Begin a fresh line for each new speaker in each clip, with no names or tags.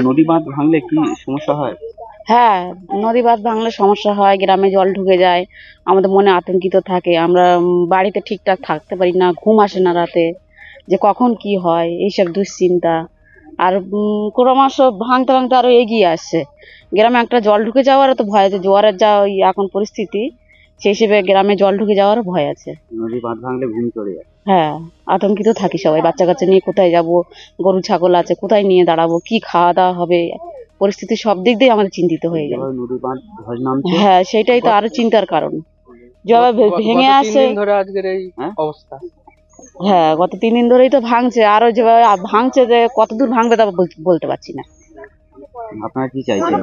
নদী বাঁধ ভাঙলে কি সমস্যা হয়?
হ্যাঁ, নদী বাঁধ ভাঙলে সমস্যা হয়, গ্রামে জল ঢুকে যায়, আমাদের মনে আতঙ্কিত থাকে, আমরা বাড়িতে ঠিকঠাক থাকতে পারি না, ঘুম আসে না রাতে, যে কখন কি হয় এইসব দুশ্চিন্তা। আর ক্রমশ ভাঙতে ভাঙতে আরো এগিয়ে আসছে, গ্রামে একটা জল ঢুকে যাওয়ারও তো ভয় আছে, জোয়ারের যা ওই এখন পরিস্থিতি সেই হিসেবে গ্রামে জল ঢুকে যাওয়ারও ভয় আছে।
নদী বাঁধ ভাঙলে ঘুম চলে যায়।
হ্যাঁ, আতঙ্কিত থাকি সবাই, বাচ্চা কাচ্চা নিয়ে কোথায় যাব, গরু ছাগল আছে কোথায় নিয়ে দাঁড়াবো, কি খাওয়া দাওয়া হবে, পরিস্থিতি সব দিক দিয়ে আমাদের চিন্তিত হয়ে গেল।
নদী বাঁধ ধস নামছে।
হ্যাঁ, সেটাই তো আরো চিন্তার কারণ, যেভাবে ভেঙে আসে।
ধরে আজকের এই অবস্থা।
হ্যাঁ, গত 3 দিন ধরেই তো ভাঙছে, আরো যেভাবে ভাঙছে যে কতদূর ভাঙবে তা বলতে পারছি না।
আপনারা কি চাইছেন?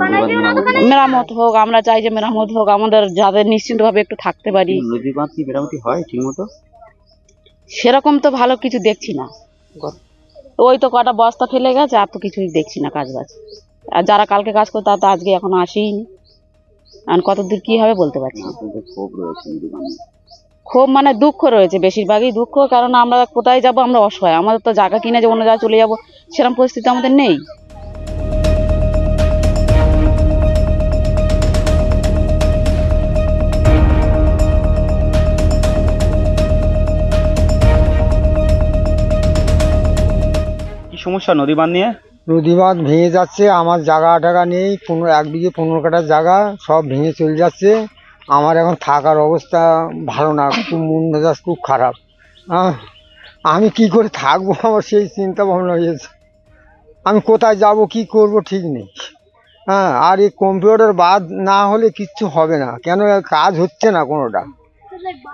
মেরামত হোক, আমরা চাই যে মেরামত হোক, আমাদের যাদের নিশ্চিন্ত ভাবে একটু থাকতে পারি।
নদী বাঁধ কি মেরামতি হয় ঠিক মতো?
সেরকম তো ভালো কিছু দেখছি না, ওই তো কটা বস্তা ফেলে গেছে, আর তো কিছুই দেখছি না কাজ বাজ। আর যারা কালকে কাজ করতে তারা তো আজকে এখনো আসেইনি, আর কতদূর কি হবে বলতে পারছি না। ক্ষোভ মানে দুঃখ রয়েছে, বেশিরভাগই দুঃখ, কারণ আমরা কোথায় যাব, আমরা অসহায়, আমাদের তো জায়গা কিনে যে অন্য জায়গায় চলে যাবো সেরকম পরিস্থিতি আমাদের নেই।
কি সমস্যা নদী বাঁধ নিয়ে?
নদী বাঁধ ভেঙে যাচ্ছে, আমার জায়গা টাকা নেই, 1 বিঘে 15 কাঠার জায়গা সব ভেঙে চলে যাচ্ছে। আমার এখন থাকার অবস্থা ভালো না, খুব মন মেজাজ খুব খারাপ। আমি কি করে থাকবো, আমার সেই চিন্তা ভাবনা হয়েছে, আমি কোথায় যাব কি করব ঠিক নেই। আর এই কম্পিউটার বাদ না হলে কিচ্ছু হবে না, কেন কাজ হচ্ছে না কোনোটা।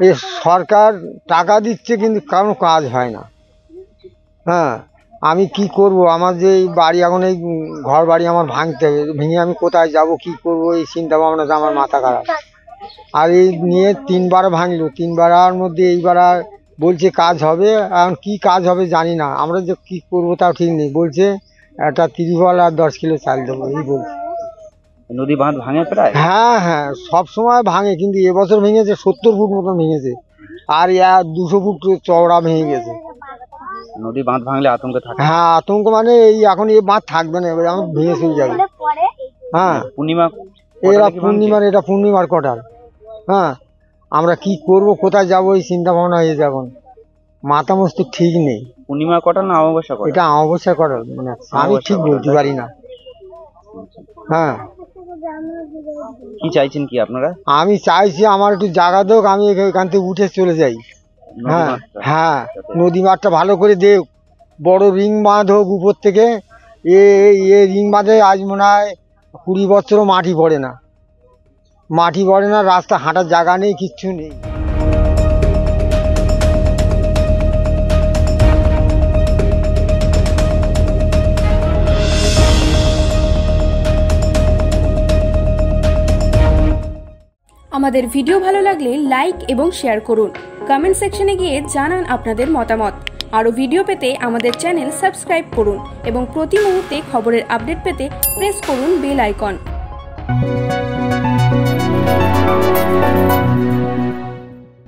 এই সরকার টাকা দিচ্ছে কিন্তু কোনো কাজ হয় না। আমি কি করব, আমার যে এই বাড়ি এখন এই ঘর বাড়ি আমার ভাঙতে হবে, ভেঙে আমি কোথায় যাব কি করব এই চিন্তা ভাবনাতে আমার মাথা খারাপ। আর এই নিয়ে 3বার ভাঙলো, 3বারের মধ্যে এইবার আর বলছে কাজ হবে, এখন কি কাজ হবে জানি না, আমরা যে কি করব তাও ঠিক নেই। বলছে একটা ত্রিপল আর 10 কিলো চাল দেবো, এই বলছে।
নদী বাঁধ ভাঙে প্রায়?
হ্যাঁ, সব সময় ভাঙে, কিন্তু এবছর ভেঙেছে 70 ফুট মতন ভেঙেছে, আর 200 ফুট চওড়া ভেঙে গেছে।
নদী বাঁধ ভাঙলে আতঙ্ক থাকে?
হ্যাঁ, আতঙ্ক মানে এই এখন এই বাঁধ থাকবে না, এবার আমার ভেঙে চলে যাবে। হ্যাঁ, এটা পূর্ণিমার কটাল। আমরা কি করব, কোথায় যাব এই চিন্তা ভাবনা হয়ে যাবে, মাথা মস্ত ঠিক নেই।
পূর্ণিমা কটাল না অমাবস্যা কটাল?
এটা অমাবস্যা কটাল, মানে আমি ঠিক বলতে পারি না।
কি চাইছেন কি আপনারা? আমি
চাইছি আমার একটু জায়গা দেখ, আমি এখান থেকে উঠে চলে যাই। হ্যাঁ, নদী বাঁধটা ভালো করে দেখ, বড় রিং বাঁধ হোক উপর থেকে। এ রিং বাঁধে আজ মনে হয় 20 বছরও মাটি পড়ে না, রাস্তা হাঁটার জায়গা নেই, কিচ্ছু নেই।
আমাদের ভিডিও ভালো লাগলে লাইক এবং শেয়ার করুন, কমেন্ট সেকশনে গিয়ে জানান আপনাদের মতামত। আরও ভিডিও পেতে আমাদের চ্যানেল সাবস্ক্রাইব করুন এবং প্রতি মুহূর্তে খবরের আপডেট পেতে প্রেস করুন বেল আইকন।